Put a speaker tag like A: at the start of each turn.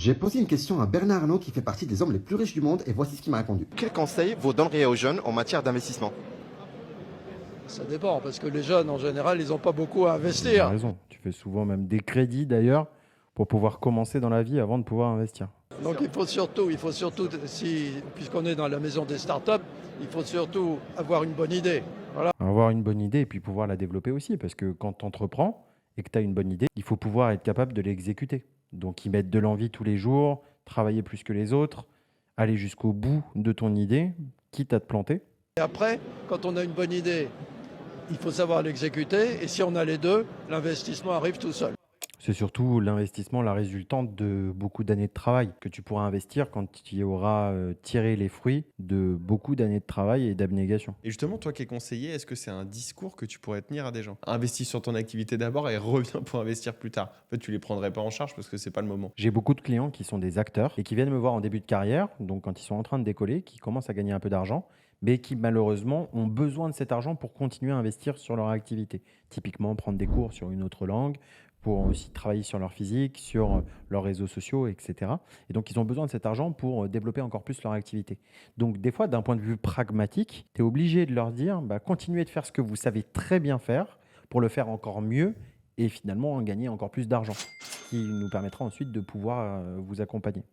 A: J'ai posé une question à Bernard Arnault qui fait partie des hommes les plus riches du monde et voici ce qu'il m'a répondu.
B: Quels conseils vous donneriez aux jeunes en matière d'investissement?
C: Ça dépend, parce que les jeunes, en général, ils n'ont pas beaucoup à
D: Tu as
C: investir.
D: raison. Tu fais souvent même des crédits d'ailleurs pour pouvoir commencer dans la vie avant de pouvoir investir.
C: Donc il faut surtout, puisqu'on est dans la maison des startups, il faut surtout avoir une bonne idée. Voilà.
D: Avoir une bonne idée et puis pouvoir la développer aussi. Parce que quand tu entreprends et que tu as une bonne idée, il faut pouvoir être capable de l'exécuter. Donc y mettre de l'envie tous les jours, travailler plus que les autres, aller jusqu'au bout de ton idée, quitte à te planter.
C: Et après, quand on a une bonne idée, il faut savoir l'exécuter. Et si on a les deux, l'investissement arrive tout seul.
D: C'est surtout l'investissement, la résultante de beaucoup d'années de travail que tu pourras investir quand tu auras tiré les fruits de beaucoup d'années de travail et d'abnégation.
E: Et justement, toi qui es conseiller, est-ce que c'est un discours que tu pourrais tenir à des gens? Investis sur ton activité d'abord et reviens pour investir plus tard. En fait, tu les prendrais pas en charge parce que c'est pas le moment.
D: J'ai beaucoup de clients qui sont des acteurs et qui viennent me voir en début de carrière, donc quand ils sont en train de décoller, qui commencent à gagner un peu d'argent, mais qui malheureusement ont besoin de cet argent pour continuer à investir sur leur activité. Typiquement, prendre des cours sur une autre langue, pour aussi travailler sur leur physique, sur leurs réseaux sociaux, etc. Et donc, ils ont besoin de cet argent pour développer encore plus leur activité. Donc, des fois, d'un point de vue pragmatique, tu es obligé de leur dire, bah, continuez de faire ce que vous savez très bien faire pour le faire encore mieux et finalement gagner encore plus d'argent, qui nous permettra ensuite de pouvoir vous accompagner.